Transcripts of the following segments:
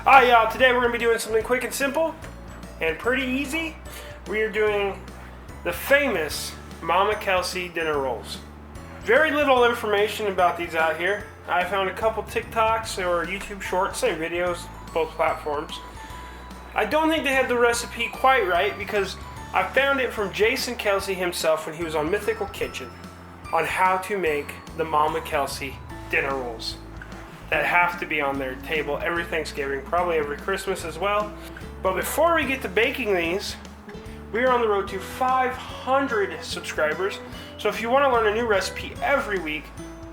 Alright y'all, today we're going to be doing something quick and simple and pretty easy. We are doing the famous Mama Kelce dinner rolls. Very little information about these out here. I found a couple TikToks or YouTube shorts, same videos, both platforms. I don't think they had the recipe quite right because I found it from Jason Kelce himself when he was on Mythical Kitchen on how to make the Mama Kelce dinner rolls that have to be on their table every Thanksgiving, probably every Christmas as well. But before we get to baking these, we are on the road to 500 subscribers. So if you want to learn a new recipe every week,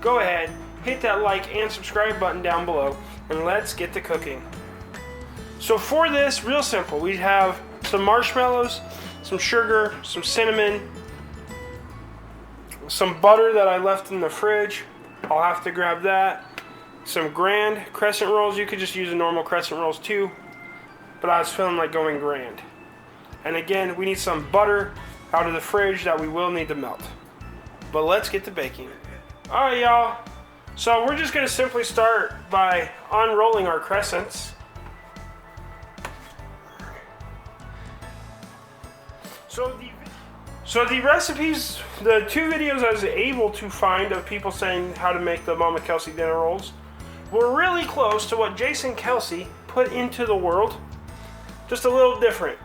go ahead, hit that like and subscribe button down below, and let's get to cooking. So for this, real simple, we have some marshmallows, some sugar, some cinnamon, some butter that I left in the fridge. I'll have to grab that. Some grand crescent rolls. You could just use a normal crescent rolls too, but I was feeling like going grand. And again, we need some butter out of the fridge that we will need to melt. But let's get to baking. Alright y'all, so we're just going to simply start by unrolling our crescents. So the recipes, the two videos I was able to find of people saying how to make the Mama Kelce dinner rolls were really close to what Jason Kelce put into the world, just a little different.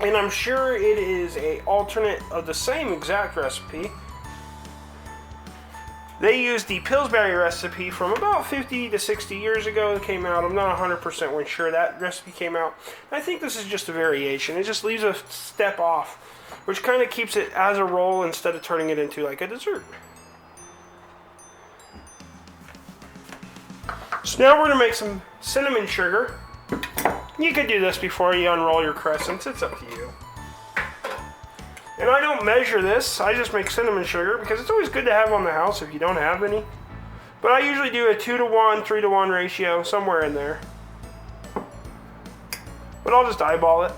And I'm sure it is an alternate of the same exact recipe. They used the Pillsbury recipe from about 50 to 60 years ago. It came out. I'm not 100% sure that recipe came out. I think this is just a variation. It just leaves a step off, which kind of keeps it as a roll instead of turning it into like a dessert. So now we're going to make some cinnamon sugar. You could do this before you unroll your crescents. It's up to you. And I don't measure this. I just make cinnamon sugar because it's always good to have on the house if you don't have any. But I usually do a 2-to-1, 3-to-1 ratio, somewhere in there. But I'll just eyeball it.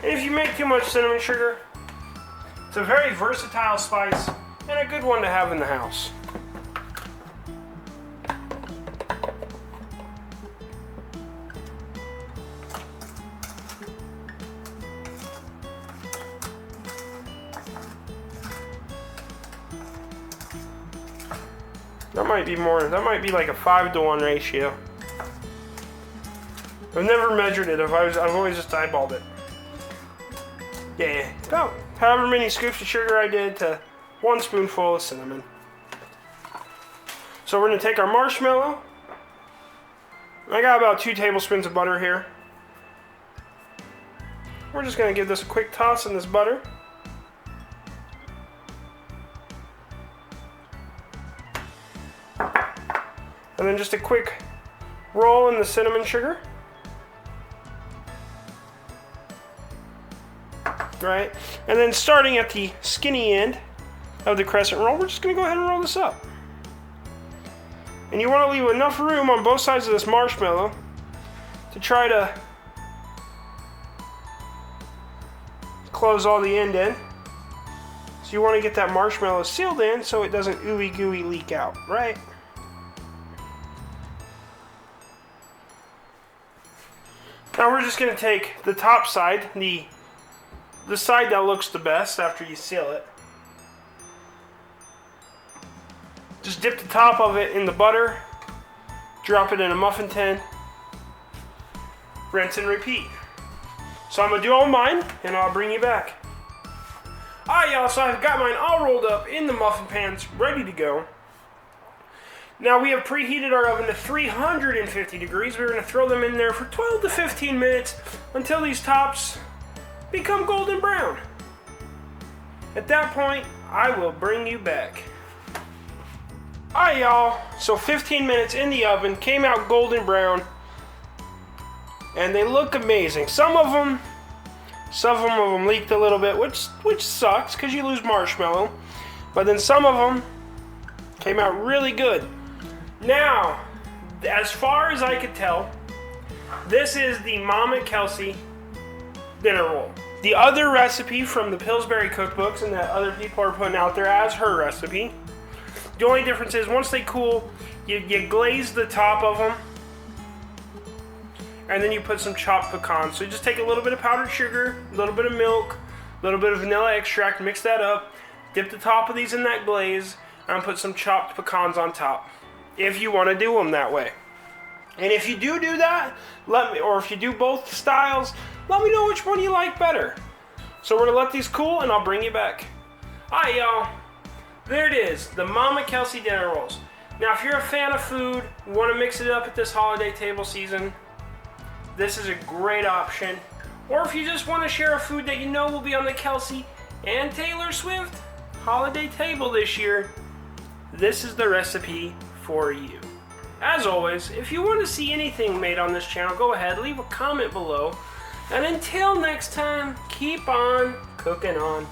And if you make too much cinnamon sugar, it's a very versatile spice and a good one to have in the house. That might be more, that might be like a 5-to-1 ratio. I've never measured it. I've always just eyeballed it. Yeah, about however many scoops of sugar I did to 1 spoonful of cinnamon. So we're going to take our marshmallow. I got about 2 tablespoons of butter here. We're just going to give this a quick toss in this butter. And then just a quick roll in the cinnamon sugar. Right, and then starting at the skinny end of the crescent roll, we're just going to go ahead and roll this up. And you want to leave enough room on both sides of this marshmallow to try to close all the end in. So you want to get that marshmallow sealed in so it doesn't ooey gooey leak out, right? Now we're just going to take the top side, the side that looks the best after you seal it. Just dip the top of it in the butter, drop it in a muffin tin, rinse and repeat. So I'm going to do all mine and I'll bring you back. Alright y'all, so I've got mine all rolled up in the muffin pans, ready to go. Now we have preheated our oven to 350 degrees. We're going to throw them in there for 12 to 15 minutes until these tops become golden brown. At that point, I will bring you back. Alright y'all, so 15 minutes in the oven, came out golden brown, and they look amazing. Some of them leaked a little bit, which sucks because you lose marshmallow, but then some of them came out really good. Now, as far as I could tell, This is the Mama Kelce dinner roll. The other recipe from the Pillsbury cookbooks and that other people are putting out there as her recipe. The only difference is once they cool, you glaze the top of them, and then you put some chopped pecans. So you just take a little bit of powdered sugar, a little bit of milk, a little bit of vanilla extract, mix that up, dip the top of these in that glaze, and put some chopped pecans on top, if you want to do them that way. And if you do that, let me, or if you do both styles, let me know which one you like better. So we're gonna let these cool and I'll bring you back. Alright, y'all. There it is, the Mama Kelce dinner rolls. Now if you're a fan of food, want to mix it up at this holiday table season, this is a great option. Or if you just want to share a food that you know will be on the Kelce and Taylor Swift holiday table this year, this is the recipe for you. As always, if you want to see anything made on this channel, go ahead, leave a comment below. And until next time, keep on cooking on.